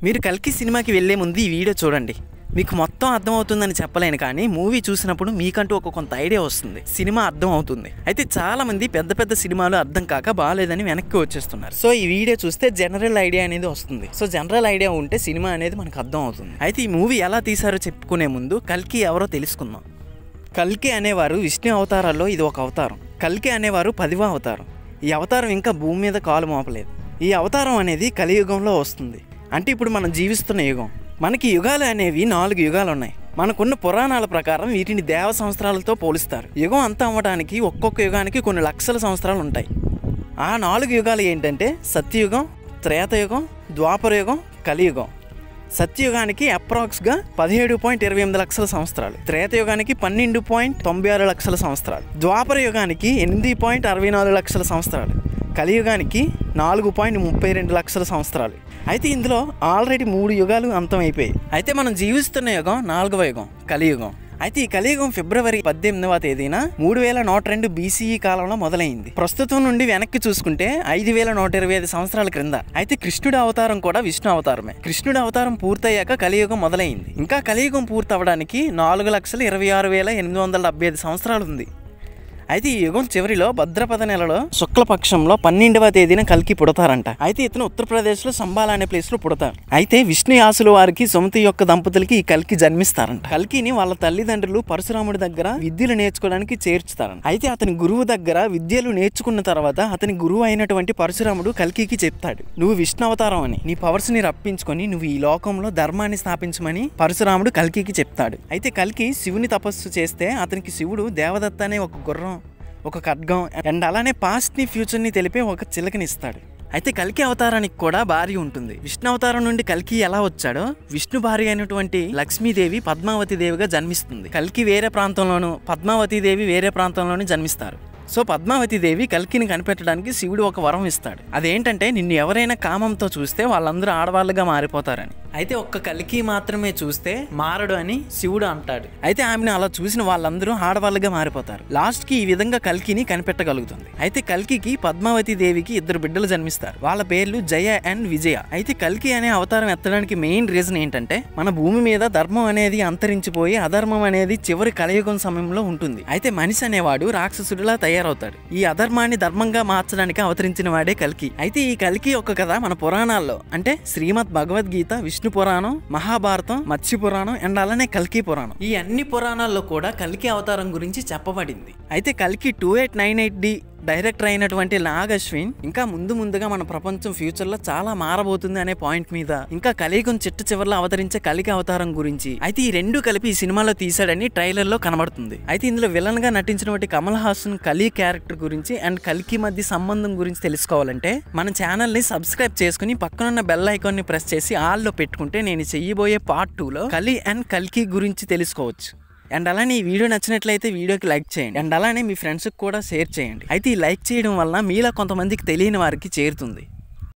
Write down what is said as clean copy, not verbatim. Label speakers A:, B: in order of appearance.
A: మీరు కల్కి సినిమాకి వెళ్ళే ముందు ఈ వీడియో చూడండి. మీకు మొత్తం అర్థమవుతుందని చెప్పలేను, కానీ మూవీ చూసినప్పుడు మీకంటూ ఒక కొంత ఐడియా వస్తుంది, సినిమా అర్థం అవుతుంది. అయితే చాలామంది పెద్ద పెద్ద సినిమాలు అర్థం కాక బాగాలేదని వెనక్కి వచ్చేస్తున్నారు. సో ఈ వీడియో చూస్తే జనరల్ ఐడియా అనేది వస్తుంది. సో జనరల్ ఐడియా ఉంటే సినిమా అనేది మనకు అర్థం అవుతుంది. అయితే ఈ మూవీ ఎలా తీశారో చెప్పుకునే ముందు కల్కి ఎవరో తెలుసుకుందాం. కల్కి అనేవారు విష్ణు అవతారాల్లో ఇది ఒక అవతారం. కల్కి అనేవారు 10వ అవతారం. ఈ అవతారం ఇంకా భూమి మీద కాలు మోపలేదు. ఈ అవతారం అనేది కలియుగంలో వస్తుంది. అంటే ఇప్పుడు మనం జీవిస్తున్న యుగం. మనకి యుగాలు అనేవి 4 యుగాలు ఉన్నాయి. మనకున్న పురాణాల ప్రకారం వీటిని దేవ సంవత్సరాలతో పోలిస్తారు. యుగం అంతా అవ్వడానికి ఒక్కొక్క యుగానికి కొన్ని లక్షల సంవత్సరాలు ఉంటాయి. ఆ 4 యుగాలు ఏంటంటే సత్యయుగం, త్రేతయుగం, ద్వాపరయుగం, కలియుగం. సత్యయుగానికి అప్రాక్స్గా 17.28 లక్షల సంవత్సరాలు, త్రేతయుగానికి 12.96 లక్షల సంవత్సరాలు, ద్వాపర యుగానికి 8.64 లక్షల సంవత్సరాలు, కలియుగానికి 4.32 లక్షల సంవత్సరాలు. అయితే ఇందులో ఆల్రెడీ 3 యుగాలు అంతమైపోయాయి. అయితే మనం జీవిస్తున్న యుగం 4వ యుగం, కలియుగం. అయితే ఈ కలియుగం ఫిబ్రవరి 18వ తేదీన 3102 BCE కాలంలో మొదలైంది. ప్రస్తుతం నుండి వెనక్కి చూసుకుంటే 5125 సంవత్సరాల క్రింద. అయితే కృష్ణుడి అవతారం కూడా విష్ణు అవతారమే. కృష్ణుడి అవతారం పూర్తయ్యాక కలియుగం మొదలైంది. ఇంకా కలియుగం పూర్తవడానికి 4,26,875 సంవత్సరాలు ఉంది. అయితే ఈ యుగం చివరిలో భద్రపద నెలలో శుక్లపక్షంలో 12వ తేదీన కల్కి పుడతారంట. అయితే ఇతను ఉత్తరప్రదేశ్లో సంబాల్ అనే ప్లేస్లో పుడతారు. అయితే విష్ణు యాసుల వారికి సుమతి యొక్క దంపతులకి ఈ కల్కి జన్మిస్తారంట. కల్కిని వాళ్ళ తల్లిదండ్రులు పరశురాముడి దగ్గర విద్యలు నేర్చుకోవడానికి చేర్చుతారంట. అయితే అతని గురువు దగ్గర విద్యలు నేర్చుకున్న తర్వాత అతని గురువు అయినటువంటి పరశురాముడు కల్కికి చెప్తాడు, నువ్వు విష్ణు అవతారం అని, నీ పవర్స్ ని రప్పించుకొని నువ్వు ఈ లోకంలో ధర్మాన్ని స్థాపించమని పరశురాముడు కల్కికి చెప్తాడు. అయితే కల్కి శివుని తపస్సు చేస్తే అతనికి శివుడు దేవదత్త అనే ఒక గుర్రం, ఒక ఖడ్గం అండ్ అలానే పాస్ట్ ని ఫ్యూచర్ ని తెలిపే ఒక చిలకని ఇస్తాడు. అయితే కల్కి అవతారానికి కూడా భార్య ఉంటుంది. విష్ణు అవతారం నుండి కల్కి ఎలా వచ్చాడో విష్ణు భార్య అయినటువంటి లక్ష్మీదేవి పద్మావతి దేవిగా జన్మిస్తుంది. కల్కి వేరే ప్రాంతంలోను, పద్మావతి దేవి వేరే ప్రాంతంలోనూ జన్మిస్తారు. సో పద్మావతి దేవి కల్కిని కనిపెట్టడానికి శివుడు ఒక వరం ఇస్తాడు. అదేంటంటే నిన్ను ఎవరైనా కామంతో చూస్తే వాళ్ళందరూ ఆడవాళ్ళుగా మారిపోతారని. అయితే ఒక్క కల్కి మాత్రమే చూస్తే మారడు అని శివుడు అంటాడు. అయితే ఆమెను అలా చూసిన వాళ్ళందరూ ఆడవాళ్ళుగా మారిపోతారు. లాస్ట్ కి ఈ విధంగా కల్కిని కనిపెట్టగలుగుతుంది. అయితే కల్కికి పద్మావతి దేవికి 2 బిడ్డలు జన్మిస్తారు. వాళ్ళ పేర్లు జయ అండ్ విజయ. అయితే కల్కి అనే అవతారం ఎత్తడానికి మెయిన్ రీజన్ ఏంటంటే మన భూమి మీద ధర్మం అనేది అంతరించిపోయి అధర్మం అనేది చివరి కలియుగం సమయంలో ఉంటుంది. అయితే మనిషి అనేవాడు రాక్షసుడిలా తయారవుతాడు. ఈ అధర్మాన్ని ధర్మంగా మార్చడానికి అవతరించిన వాడే కల్కి. అయితే ఈ కల్కి ఒక కథ మన పురాణాల్లో అంటే శ్రీమద్ భగవద్గీత, విష్ణు పురాణం, మహాభారతం, మత్స్య పురాణం అండ్ అలానే కల్కి పురాణం, ఈ అన్ని పురాణాల్లో కూడా కల్కి అవతారం గురించి చెప్పబడింది. అయితే కల్కి 2898D డైరెక్టర్ అయినటువంటి నాగ్ అశ్విన్ ఇంకా ముందుగా మన ప్రపంచం ఫ్యూచర్ లో చాలా మారబోతుంది అనే పాయింట్ మీద, ఇంకా కలియుగం చిట్ట చివరిలో అవతరించే కల్కి అవతారం గురించి అయితే ఈ 2 కలిపి ఈ సినిమాలో తీసాడని ట్రైలర్ లో కనబడుతుంది. అయితే ఇందులో విలన్ గా నటించినటువంటి కమల్ హాసన్ కలి క్యారెక్టర్ గురించి అండ్ కల్కి మధ్య సంబంధం గురించి తెలుసుకోవాలంటే మన ఛానల్ ని సబ్స్క్రైబ్ చేసుకుని పక్కనున్న బెల్ ఐకాన్ ని ప్రెస్ చేసి ఆల్ లో పెట్టుకుంటే నేను చెయ్యబోయే పార్ట్ 2లో కలి అండ్ కల్కి గురించి తెలుసుకోవచ్చు. అండ్ అలానే ఈ వీడియో నచ్చినట్లయితే వీడియోకి లైక్ చేయండి. అండ్ అలానే మీ ఫ్రెండ్స్కి కూడా షేర్ చేయండి. అయితే ఈ లైక్ చేయడం వల్ల మీలా కొంతమందికి తెలియని వారికి చేరుతుంది.